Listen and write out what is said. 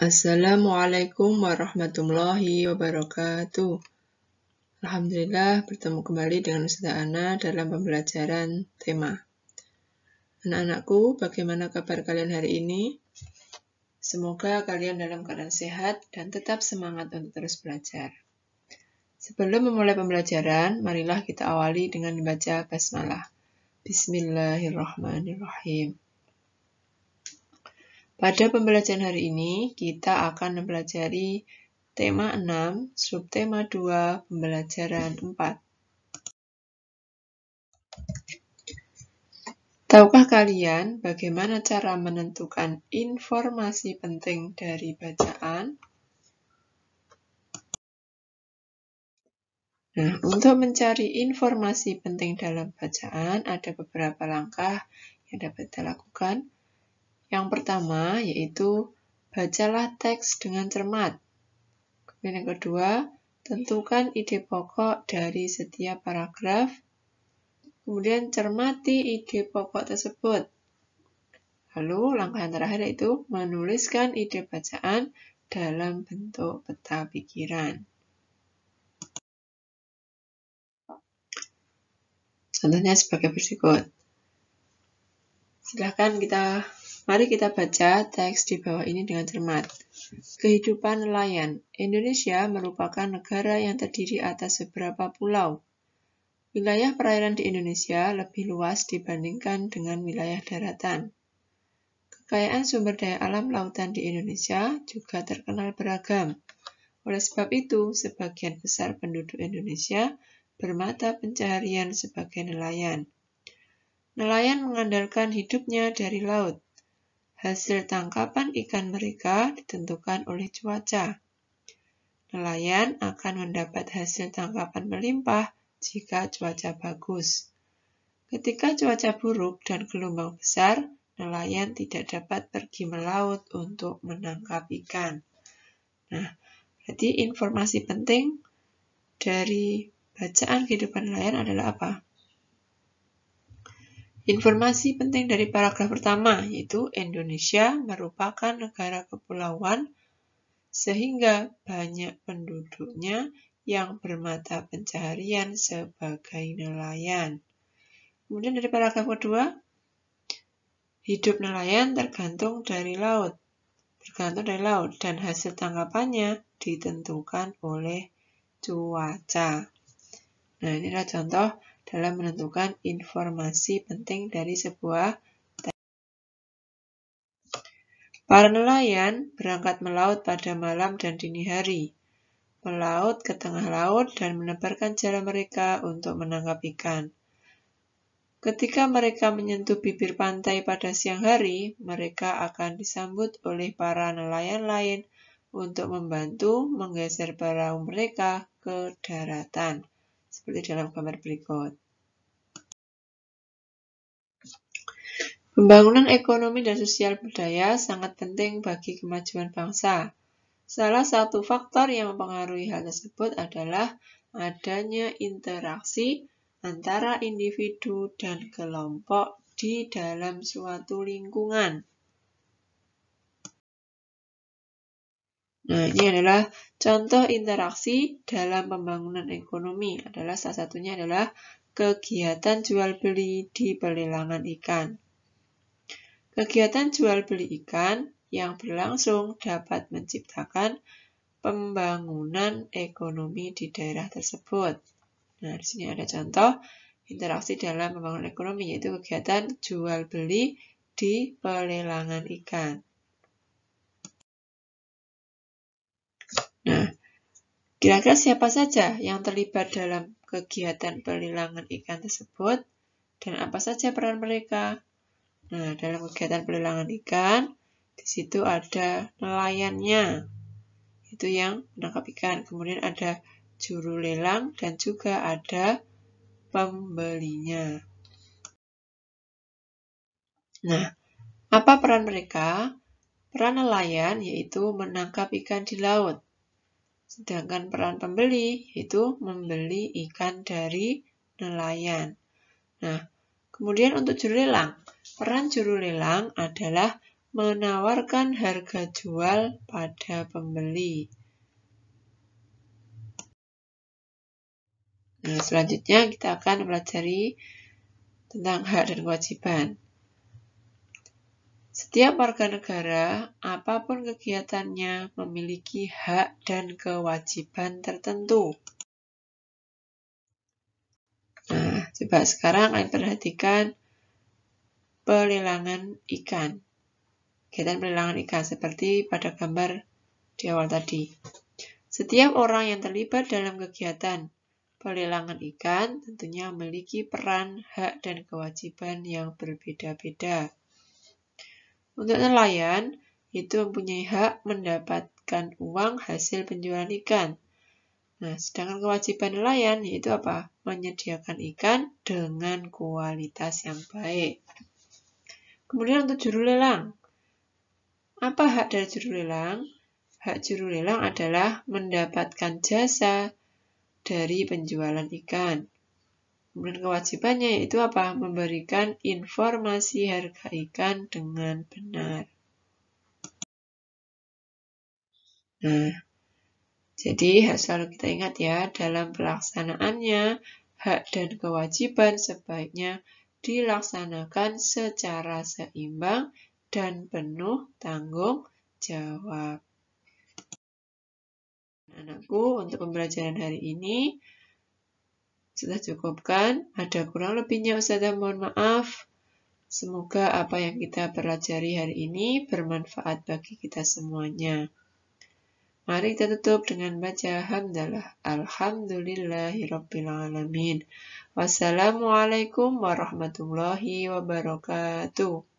Assalamualaikum warahmatullahi wabarakatuh. Alhamdulillah bertemu kembali dengan Ustazah Ana dalam pembelajaran tema. Anak-anakku, bagaimana kabar kalian hari ini? Semoga kalian dalam keadaan sehat dan tetap semangat untuk terus belajar. Sebelum memulai pembelajaran, marilah kita awali dengan membaca basmalah. Bismillahirrahmanirrahim. Pada pembelajaran hari ini, kita akan mempelajari tema 6, subtema 2, pembelajaran 4. Tahukah kalian bagaimana cara menentukan informasi penting dari bacaan? Nah, untuk mencari informasi penting dalam bacaan, ada beberapa langkah yang dapat kita lakukan. Yang pertama, yaitu bacalah teks dengan cermat. Kemudian yang kedua, tentukan ide pokok dari setiap paragraf. Kemudian cermati ide pokok tersebut. Lalu langkah yang terakhir yaitu menuliskan ide bacaan dalam bentuk peta pikiran. Contohnya sebagai berikut. Mari kita baca teks di bawah ini dengan cermat. Kehidupan nelayan. Indonesia merupakan negara yang terdiri atas beberapa pulau. Wilayah perairan di Indonesia lebih luas dibandingkan dengan wilayah daratan. Kekayaan sumber daya alam lautan di Indonesia juga terkenal beragam. Oleh sebab itu, sebagian besar penduduk Indonesia bermata pencaharian sebagai nelayan. Nelayan mengandalkan hidupnya dari laut. Hasil tangkapan ikan mereka ditentukan oleh cuaca. Nelayan akan mendapat hasil tangkapan melimpah jika cuaca bagus. Ketika cuaca buruk dan gelombang besar, nelayan tidak dapat pergi melaut untuk menangkap ikan. Nah, jadi informasi penting dari bacaan kehidupan nelayan adalah apa? Informasi penting dari paragraf pertama, yaitu Indonesia merupakan negara kepulauan sehingga banyak penduduknya yang bermata pencaharian sebagai nelayan. Kemudian dari paragraf kedua, hidup nelayan tergantung dari laut dan hasil tangkapannya ditentukan oleh cuaca. Nah, ini adalah contoh dalam menentukan informasi penting dari sebuah teks. Para nelayan berangkat melaut pada malam dan dini hari, melaut ke tengah laut dan menebarkan jala mereka untuk menangkap ikan. Ketika mereka menyentuh bibir pantai pada siang hari, mereka akan disambut oleh para nelayan lain untuk membantu menggeser perahu mereka ke daratan, seperti dalam gambar berikut. Pembangunan ekonomi dan sosial budaya sangat penting bagi kemajuan bangsa. Salah satu faktor yang mempengaruhi hal tersebut adalah adanya interaksi antara individu dan kelompok di dalam suatu lingkungan. Nah, ini adalah contoh interaksi dalam pembangunan ekonomi. Salah satunya adalah kegiatan jual beli di pelelangan ikan. Kegiatan jual beli ikan yang berlangsung dapat menciptakan pembangunan ekonomi di daerah tersebut. Nah, di sini ada contoh interaksi dalam pembangunan ekonomi, yaitu kegiatan jual beli di pelelangan ikan. Nah, kira-kira siapa saja yang terlibat dalam kegiatan pelelangan ikan tersebut dan apa saja peran mereka? Nah, dalam kegiatan pelelangan ikan, di situ ada nelayannya, itu yang menangkap ikan. Kemudian ada juru lelang dan juga ada pembelinya. Nah, apa peran mereka? Peran nelayan yaitu menangkap ikan di laut. Sedangkan peran pembeli yaitu membeli ikan dari nelayan. Nah, kemudian untuk juru lelang. Peran juru lelang adalah menawarkan harga jual pada pembeli. Nah, selanjutnya kita akan mempelajari tentang hak dan kewajiban. Setiap warga negara, apapun kegiatannya, memiliki hak dan kewajiban tertentu. Nah, coba sekarang kalian perhatikan pelelangan ikan. Kegiatan pelelangan ikan seperti pada gambar di awal tadi. Setiap orang yang terlibat dalam kegiatan pelelangan ikan tentunya memiliki peran, hak, dan kewajiban yang berbeda-beda. Untuk nelayan, itu mempunyai hak mendapatkan uang hasil penjualan ikan. Nah, sedangkan kewajiban nelayan yaitu apa? Menyediakan ikan dengan kualitas yang baik. Kemudian untuk juru lelang. Apa hak dari juru lelang? Hak juru lelang adalah mendapatkan jasa dari penjualan ikan. Kemudian kewajibannya yaitu apa? Memberikan informasi harga ikan dengan benar. Nah, jadi harus selalu kita ingat ya, dalam pelaksanaannya, hak dan kewajiban sebaiknya dilaksanakan secara seimbang dan penuh tanggung jawab. Anakku, untuk pembelajaran hari ini sudah cukupkan. Ada kurang lebihnya Ustazah mohon maaf. Semoga apa yang kita pelajari hari ini bermanfaat bagi kita semuanya. Mari kita tutup dengan baca hamdalah. Alhamdulillahirabbil alamin. Wassalamualaikum warahmatullahi wabarakatuh.